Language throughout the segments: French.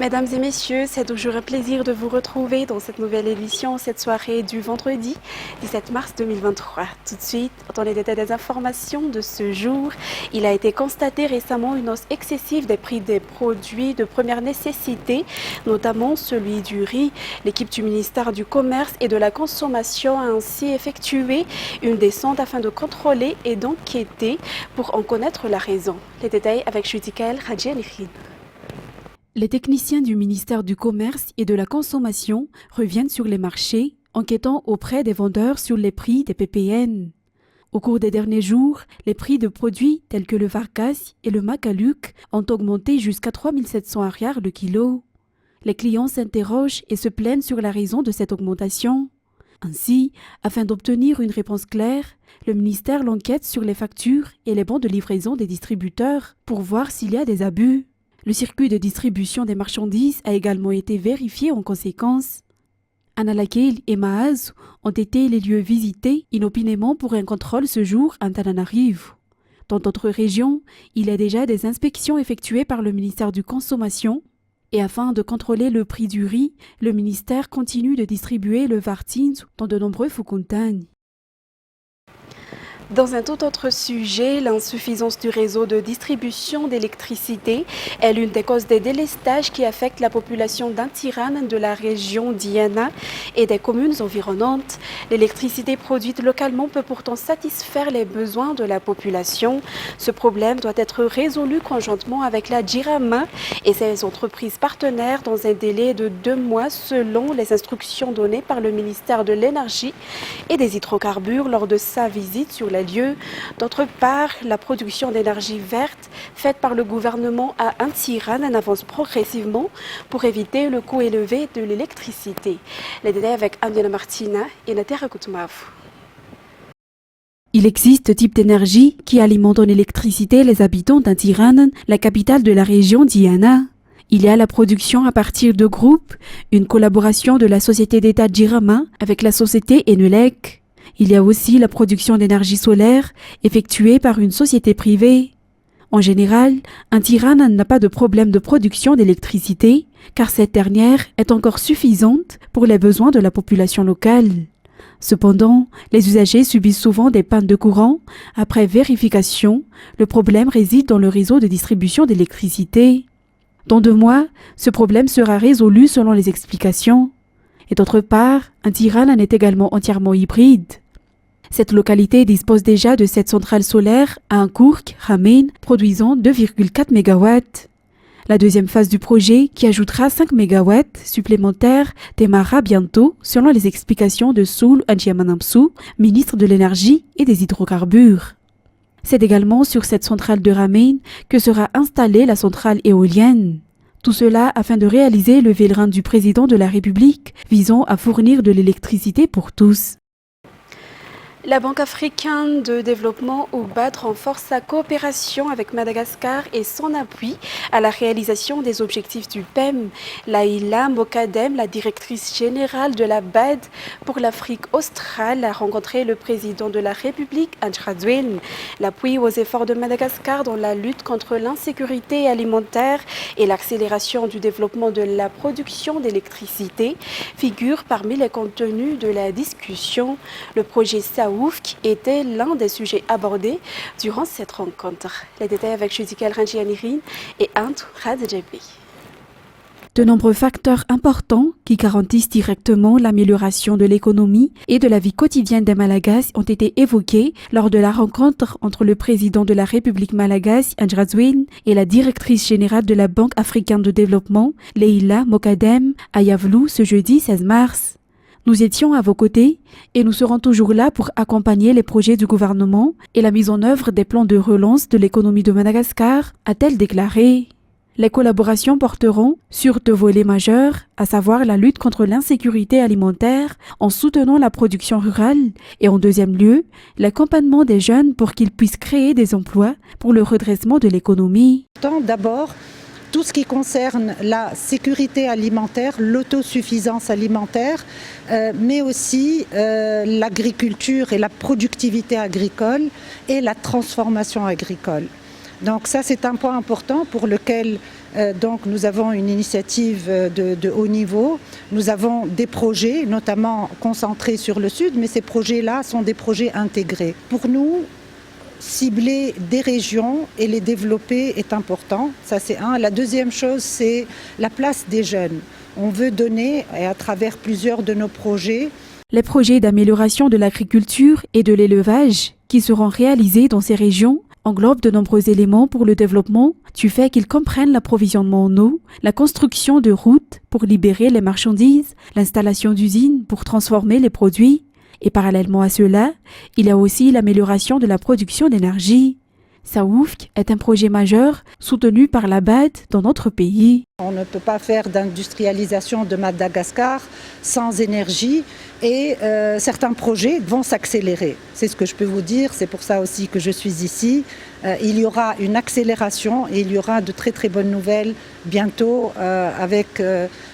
Mesdames et messieurs, c'est toujours un plaisir de vous retrouver dans cette nouvelle édition, cette soirée du vendredi 17 mars 2023. Tout de suite, dans les détails des informations de ce jour, il a été constaté récemment une hausse excessive des prix des produits de première nécessité, notamment celui du riz. L'équipe du ministère du Commerce et de la Consommation a ainsi effectué une descente afin de contrôler et d'enquêter pour en connaître la raison. Les détails avec Judicaël Radjianirin. Les techniciens du ministère du Commerce et de la Consommation reviennent sur les marchés, enquêtant auprès des vendeurs sur les prix des PPN. Au cours des derniers jours, les prix de produits tels que le Vargas et le Macaluc ont augmenté jusqu'à 3 700 arrières le kilo. Les clients s'interrogent et se plaignent sur la raison de cette augmentation. Ainsi, afin d'obtenir une réponse claire, le ministère l'enquête sur les factures et les bons de livraison des distributeurs pour voir s'il y a des abus. Le circuit de distribution des marchandises a également été vérifié en conséquence. Analakil et Maaz ont été les lieux visités inopinément pour un contrôle ce jour à Antananarivo. Dans d'autres régions, il y a déjà des inspections effectuées par le ministère du Consommation et afin de contrôler le prix du riz, le ministère continue de distribuer le Vartins dans de nombreux Fukuntagnes. Dans un tout autre sujet, l'insuffisance du réseau de distribution d'électricité est l'une des causes des délestages qui affectent la population d'Antiran, de la région d'Iana et des communes environnantes. L'électricité produite localement peut pourtant satisfaire les besoins de la population. Ce problème doit être résolu conjointement avec la Jirama et ses entreprises partenaires dans un délai de 2 mois selon les instructions données par le ministère de l'Énergie et des Hydrocarbures lors de sa visite sur les lieux. D'autre part, la production d'énergie verte faite par le gouvernement à Antiran en avance progressivement pour éviter le coût élevé de l'électricité. Les détails avec Andina Martina et Natera Koutumavu. Il existe deux types d'énergie qui alimentent en électricité les habitants d'Antiran, la capitale de la région d'Iana. Il y a la production à partir de groupes, une collaboration de la société d'État Jirama avec la société Enelec. Il y a aussi la production d'énergie solaire effectuée par une société privée. En général, Antiran n'a pas de problème de production d'électricité car cette dernière est encore suffisante pour les besoins de la population locale. Cependant, les usagers subissent souvent des pannes de courant. Après vérification, le problème réside dans le réseau de distribution d'électricité. Dans 2 mois, ce problème sera résolu selon les explications. Et d'autre part, Antiran est également entièrement hybride. Cette localité dispose déjà de 7 centrales solaires à Ankourk, Ramin, produisant 2,4 MW. La deuxième phase du projet, qui ajoutera 5 MW supplémentaires, démarrera bientôt, selon les explications de Soul Anjiamanamsu, ministre de l'Énergie et des Hydrocarbures. C'est également sur cette centrale de Ramin que sera installée la centrale éolienne. Tout cela afin de réaliser le vélin du président de la République visant à fournir de l'électricité pour tous. La Banque africaine de développement (BAD) renforce sa coopération avec Madagascar et son appui à la réalisation des objectifs du PEM. Laïla Mokadem, la directrice générale de la BAD pour l'Afrique australe, a rencontré le président de la République, Andradouane. L'appui aux efforts de Madagascar dans la lutte contre l'insécurité alimentaire et l'accélération du développement de la production d'électricité figure parmi les contenus de la discussion. Le projet Saoufk était l'un des sujets abordés durant cette rencontre. Les détails avec Judicaël Radjianirin et Ant Radjebi. De nombreux facteurs importants qui garantissent directement l'amélioration de l'économie et de la vie quotidienne des Malagasy ont été évoqués lors de la rencontre entre le président de la République malagasy, Andradouane, et la directrice générale de la Banque africaine de développement, Laïla Mokadem, à Yavlou ce jeudi 16 mars. Nous étions à vos côtés et nous serons toujours là pour accompagner les projets du gouvernement et la mise en œuvre des plans de relance de l'économie de Madagascar, a-t-elle déclaré. Les collaborations porteront sur 2 volets majeurs, à savoir la lutte contre l'insécurité alimentaire en soutenant la production rurale et en deuxième lieu, l'accompagnement des jeunes pour qu'ils puissent créer des emplois pour le redressement de l'économie. D'abord, tout ce qui concerne la sécurité alimentaire, l'autosuffisance alimentaire, mais aussi l'agriculture et la productivité agricole et la transformation agricole. Donc ça, c'est un point important pour lequel Donc nous avons une initiative de haut niveau. Nous avons des projets, notamment concentrés sur le sud, mais ces projets-là sont des projets intégrés. Pour nous, cibler des régions et les développer est important. Ça, c'est un. La deuxième chose, c'est la place des jeunes. On veut donner, et à travers plusieurs de nos projets, les projets d'amélioration de l'agriculture et de l'élevage qui seront réalisés dans ces régions englobent de nombreux éléments pour le développement du fait qu'ils comprennent l'approvisionnement en eau, la construction de routes pour libérer les marchandises, l'installation d'usines pour transformer les produits. Et parallèlement à cela, il y a aussi l'amélioration de la production d'énergie. Saoufk est un projet majeur soutenu par la BAD dans notre pays. On ne peut pas faire d'industrialisation de Madagascar sans énergie et certains projets vont s'accélérer. C'est ce que je peux vous dire, c'est pour ça aussi que je suis ici. Il y aura une accélération et il y aura de très très bonnes nouvelles bientôt avec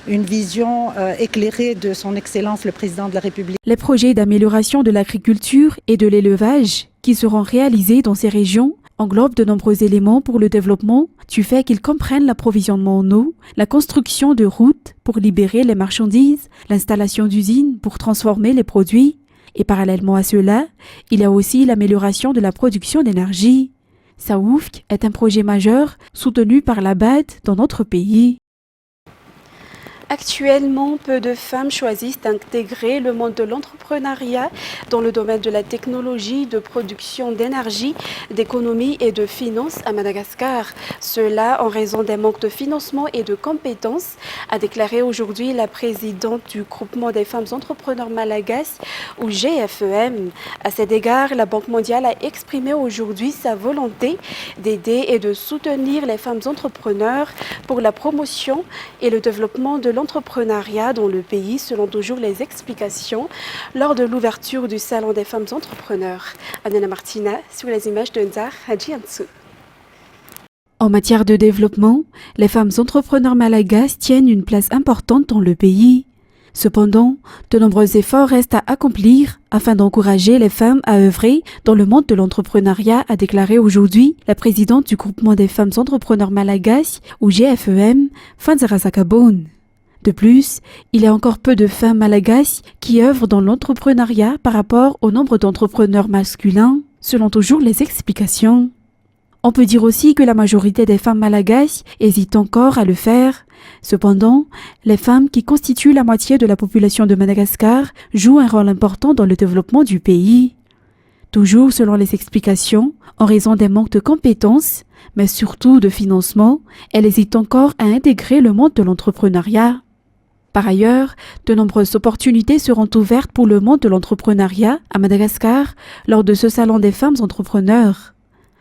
une vision éclairée de son Excellence le Président de la République. Les projets d'amélioration de l'agriculture et de l'élevage qui seront réalisés dans ces régions englobent de nombreux éléments pour le développement du fait qu'ils comprennent l'approvisionnement en eau, la construction de routes pour libérer les marchandises, l'installation d'usines pour transformer les produits. Et parallèlement à cela, il y a aussi l'amélioration de la production d'énergie. Saoufk est un projet majeur soutenu par la BAD dans notre pays. Actuellement, peu de femmes choisissent d'intégrer le monde de l'entrepreneuriat dans le domaine de la technologie, de production d'énergie, d'économie et de finances à Madagascar. Cela en raison des manques de financement et de compétences, a déclaré aujourd'hui la présidente du groupement des femmes entrepreneurs malagasy, ou GFEM. À cet égard, la Banque mondiale a exprimé aujourd'hui sa volonté d'aider et de soutenir les femmes entrepreneurs pour la promotion et le développement de l'entrepreneuriat dans le pays, selon toujours les explications lors de l'ouverture du Salon des femmes entrepreneurs. Anna Martina, sur les images de Nzar Hadjiansou. En matière de développement, les femmes entrepreneurs malagasy tiennent une place importante dans le pays. Cependant, de nombreux efforts restent à accomplir afin d'encourager les femmes à œuvrer dans le monde de l'entrepreneuriat, a déclaré aujourd'hui la présidente du groupement des femmes entrepreneurs malagasy, ou GFEM, Fanzara Sakabon. De plus, il y a encore peu de femmes malagasy qui œuvrent dans l'entrepreneuriat par rapport au nombre d'entrepreneurs masculins, selon toujours les explications. On peut dire aussi que la majorité des femmes malagasy hésitent encore à le faire. Cependant, les femmes qui constituent la moitié de la population de Madagascar jouent un rôle important dans le développement du pays. Toujours selon les explications, en raison des manques de compétences, mais surtout de financement, elles hésitent encore à intégrer le monde de l'entrepreneuriat. Par ailleurs, de nombreuses opportunités seront ouvertes pour le monde de l'entrepreneuriat à Madagascar lors de ce salon des femmes entrepreneurs.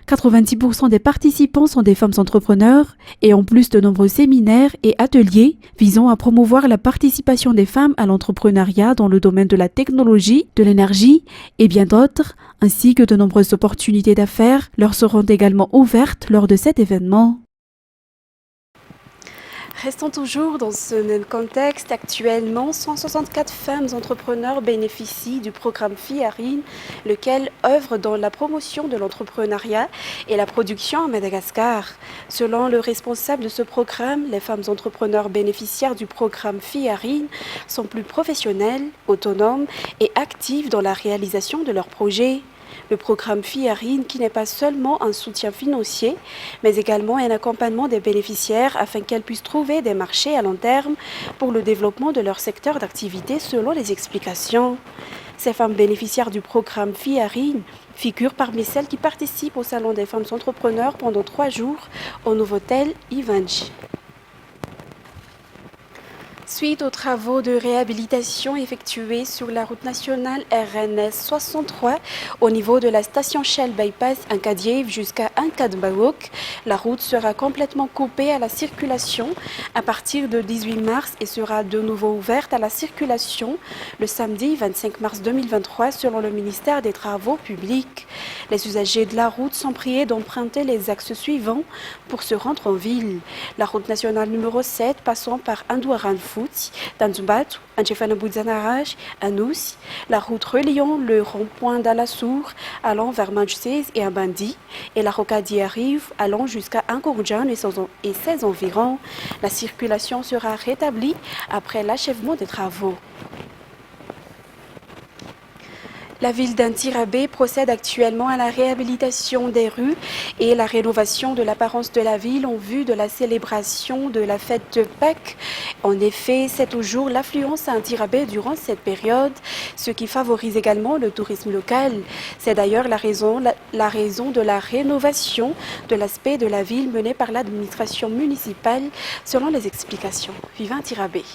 90% des participants sont des femmes entrepreneurs et en plus de nombreux séminaires et ateliers visant à promouvoir la participation des femmes à l'entrepreneuriat dans le domaine de la technologie, de l'énergie et bien d'autres, ainsi que de nombreuses opportunités d'affaires leur seront également ouvertes lors de cet événement. Restons toujours dans ce même contexte. Actuellement, 164 femmes entrepreneurs bénéficient du programme FIARIN, lequel œuvre dans la promotion de l'entrepreneuriat et la production à Madagascar. Selon le responsable de ce programme, les femmes entrepreneurs bénéficiaires du programme FIARIN sont plus professionnelles, autonomes et actives dans la réalisation de leurs projets. Le programme FIARIN, qui n'est pas seulement un soutien financier, mais également un accompagnement des bénéficiaires afin qu'elles puissent trouver des marchés à long terme pour le développement de leur secteur d'activité selon les explications. Ces femmes bénéficiaires du programme FIARIN figurent parmi celles qui participent au Salon des femmes entrepreneurs pendant 3 jours au Novotel Ivanji. Suite aux travaux de réhabilitation effectués sur la route nationale RNS 63 au niveau de la station Shell Bypass Ankadiev jusqu'à Ankadbaok, la route sera complètement coupée à la circulation à partir de 18 mars et sera de nouveau ouverte à la circulation le samedi 25 mars 2023 selon le ministère des Travaux publics. Les usagers de la route sont priés d'emprunter les axes suivants pour se rendre en ville. La route nationale numéro 7 passant par Indouaranfou, Djibouti, Danzoumbatu, Andjefana-Boudzanaraj, Anous, la route reliant le rond-point d'Alassour allant vers Manchsez et Ambandi, et la rocade y arrive allant jusqu'à Ankourjan et ses environs. La circulation sera rétablie après l'achèvement des travaux. La ville d'Antirabé procède actuellement à la réhabilitation des rues et la rénovation de l'apparence de la ville en vue de la célébration de la fête de Pâques. En effet, c'est toujours l'affluence à Antirabé durant cette période, ce qui favorise également le tourisme local. C'est d'ailleurs la raison de la rénovation de l'aspect de la ville menée par l'administration municipale, selon les explications. Viva Antirabé.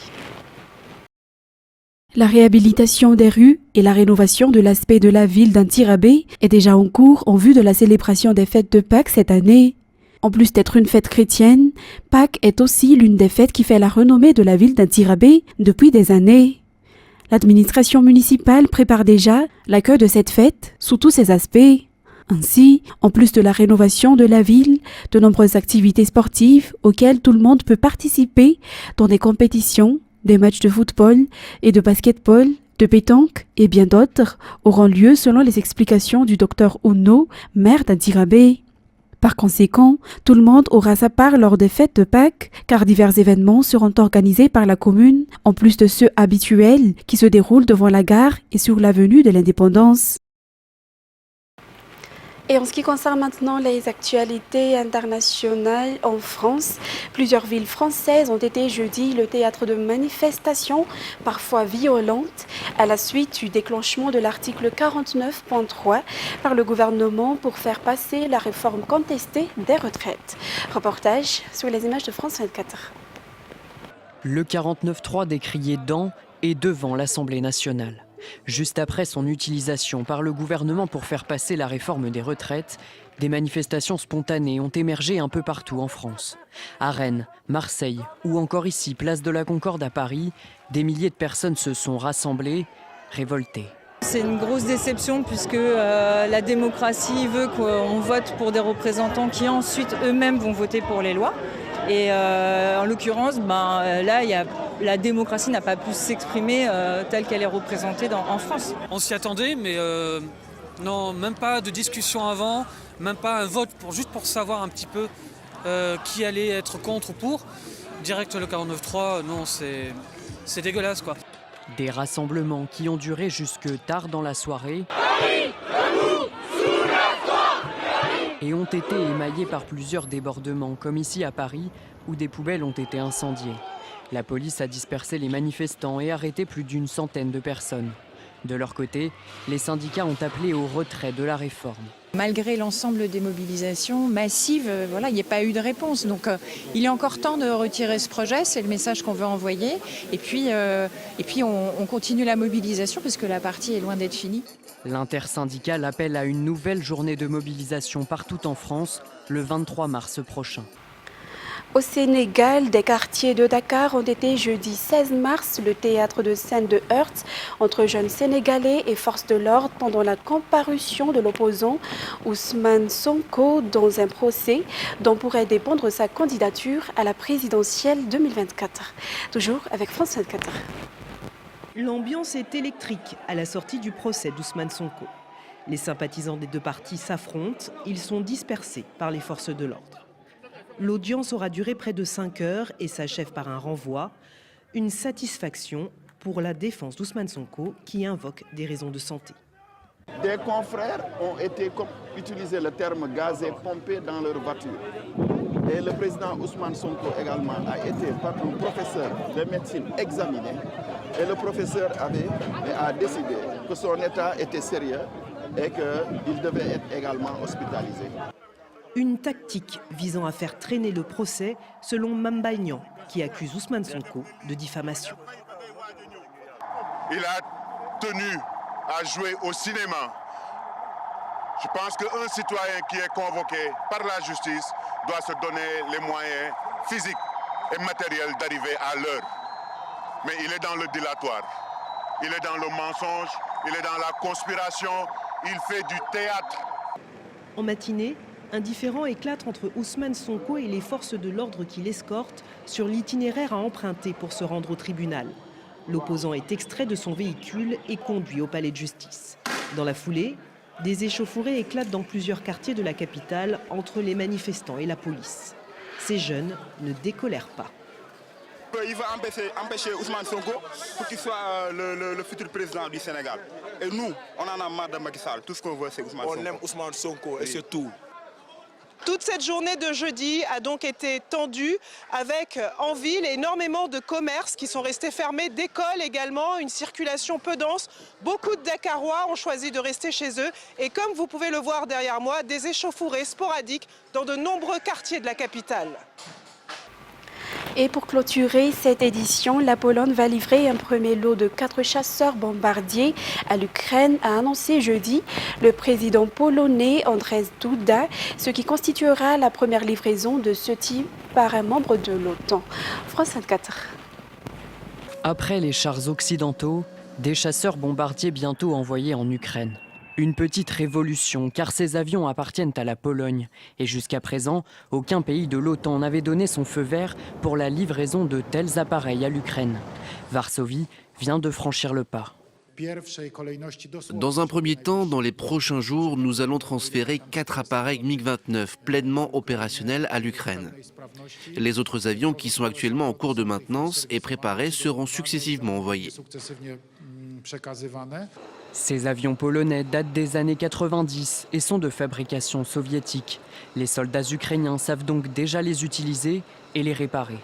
La réhabilitation des rues et la rénovation de l'aspect de la ville d'Antirabé est déjà en cours en vue de la célébration des fêtes de Pâques cette année. En plus d'être une fête chrétienne, Pâques est aussi l'une des fêtes qui fait la renommée de la ville d'Antirabé depuis des années. L'administration municipale prépare déjà l'accueil de cette fête sous tous ses aspects. Ainsi, en plus de la rénovation de la ville, de nombreuses activités sportives auxquelles tout le monde peut participer dans des compétitions, des matchs de football et de basketball, de pétanque et bien d'autres auront lieu selon les explications du docteur Ouno, maire d'Antirabé. Par conséquent, tout le monde aura sa part lors des fêtes de Pâques, car divers événements seront organisés par la commune, en plus de ceux habituels qui se déroulent devant la gare et sur l'avenue de l'Indépendance. Et en ce qui concerne maintenant les actualités internationales en France, plusieurs villes françaises ont été jeudi le théâtre de manifestations, parfois violentes, à la suite du déclenchement de l'article 49.3 par le gouvernement pour faire passer la réforme contestée des retraites. Reportage sur les images de France 24. Le 49.3 décrié dans et devant l'Assemblée nationale. Juste après son utilisation par le gouvernement pour faire passer la réforme des retraites, des manifestations spontanées ont émergé un peu partout en France. À Rennes, Marseille ou encore ici, place de la Concorde à Paris, des milliers de personnes se sont rassemblées, révoltées. C'est une grosse déception puisque la démocratie veut qu'on vote pour des représentants qui ensuite eux-mêmes vont voter pour les lois. Et en l'occurrence, là, la démocratie n'a pas pu s'exprimer telle qu'elle est représentée en France. On s'y attendait, mais non, même pas de discussion avant, même pas un vote juste pour savoir un petit peu qui allait être contre ou pour. Direct le 49.3, non, c'est dégueulasse quoi. Des rassemblements qui ont duré jusque tard dans la soirée et ont été émaillés par plusieurs débordements, comme ici à Paris, où des poubelles ont été incendiées. La police a dispersé les manifestants et arrêté plus d'une centaine de personnes. De leur côté, les syndicats ont appelé au retrait de la réforme. Malgré l'ensemble des mobilisations massives, il n'y a pas eu de réponse. Donc il est encore temps de retirer ce projet, c'est le message qu'on veut envoyer. Et puis on continue la mobilisation parce que la partie est loin d'être finie. L'intersyndicale appelle à une nouvelle journée de mobilisation partout en France le 23 mars prochain. Au Sénégal, des quartiers de Dakar ont été jeudi 16 mars le théâtre de scène de heurts entre jeunes Sénégalais et forces de l'ordre pendant la comparution de l'opposant Ousmane Sonko dans un procès dont pourrait dépendre sa candidature à la présidentielle 2024. Toujours avec France 24. L'ambiance est électrique à la sortie du procès d'Ousmane Sonko. Les sympathisants des deux partis s'affrontent, ils sont dispersés par les forces de l'ordre. L'audience aura duré près de 5 heures et s'achève par un renvoi. Une satisfaction pour la défense d'Ousmane Sonko qui invoque des raisons de santé. Des confrères ont utilisé le terme gazé pompé dans leur voiture. Et le président Ousmane Sonko également a été par un professeur de médecine examiné. Et le professeur a décidé que son état était sérieux et qu'il devait être également hospitalisé. Une tactique visant à faire traîner le procès selon Mambagnan, qui accuse Ousmane Sonko de diffamation. Il a tenu à jouer au cinéma. Je pense qu'un citoyen qui est convoqué par la justice doit se donner les moyens physiques et matériels d'arriver à l'heure. Mais il est dans le dilatoire, il est dans le mensonge, il est dans la conspiration, il fait du théâtre. En matinée, Un différend éclate entre Ousmane Sonko et les forces de l'ordre qui l'escortent sur l'itinéraire à emprunter pour se rendre au tribunal. L'opposant est extrait de son véhicule et conduit au palais de justice. Dans la foulée, des échauffourées éclatent dans plusieurs quartiers de la capitale entre les manifestants et la police. Ces jeunes ne décolèrent pas. Il va empêcher Ousmane Sonko pour qu'il soit le futur président du Sénégal. Et nous, on en a marre de Macky Sall. Tout ce qu'on veut, c'est Ousmane Sonko. On aime Ousmane Sonko et c'est tout. Toute cette journée de jeudi a donc été tendue avec en ville énormément de commerces qui sont restés fermés, d'écoles également, une circulation peu dense. Beaucoup de Dakarois ont choisi de rester chez eux et comme vous pouvez le voir derrière moi, des échauffourées sporadiques dans de nombreux quartiers de la capitale. Et pour clôturer cette édition, la Pologne va livrer un premier lot de 4 chasseurs bombardiers à l'Ukraine, a annoncé jeudi le président polonais Andrzej Duda, ce qui constituera la première livraison de ce type par un membre de l'OTAN. France 24. Après les chars occidentaux, des chasseurs bombardiers bientôt envoyés en Ukraine. Une petite révolution, car ces avions appartiennent à la Pologne. Et jusqu'à présent, aucun pays de l'OTAN n'avait donné son feu vert pour la livraison de tels appareils à l'Ukraine. Varsovie vient de franchir le pas. Dans un premier temps, dans les prochains jours, nous allons transférer 4 appareils MiG-29 pleinement opérationnels à l'Ukraine. Les autres avions qui sont actuellement en cours de maintenance et préparés seront successivement envoyés. Ces avions polonais datent des années 90 et sont de fabrication soviétique. Les soldats ukrainiens savent donc déjà les utiliser et les réparer.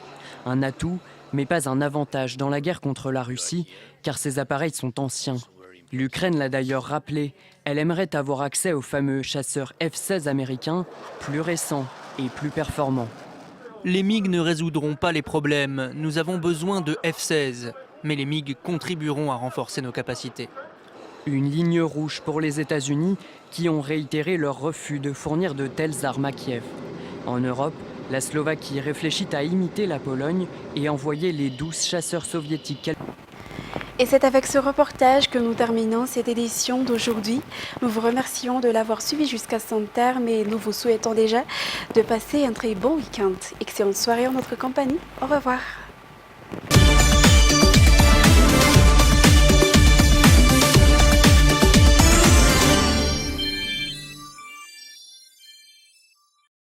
Un atout, mais pas un avantage dans la guerre contre la Russie, car ces appareils sont anciens. L'Ukraine l'a d'ailleurs rappelé, elle aimerait avoir accès aux fameux chasseurs F-16 américains, plus récents et plus performants. Les MiG ne résoudront pas les problèmes, nous avons besoin de F-16, mais les MiG contribueront à renforcer nos capacités. Une ligne rouge pour les États-Unis qui ont réitéré leur refus de fournir de telles armes à Kiev. En Europe, la Slovaquie réfléchit à imiter la Pologne et envoyer les 12 chasseurs soviétiques. Et c'est avec ce reportage que nous terminons cette édition d'aujourd'hui. Nous vous remercions de l'avoir suivi jusqu'à son terme et nous vous souhaitons déjà de passer un très bon week-end. Excellente soirée en notre compagnie. Au revoir.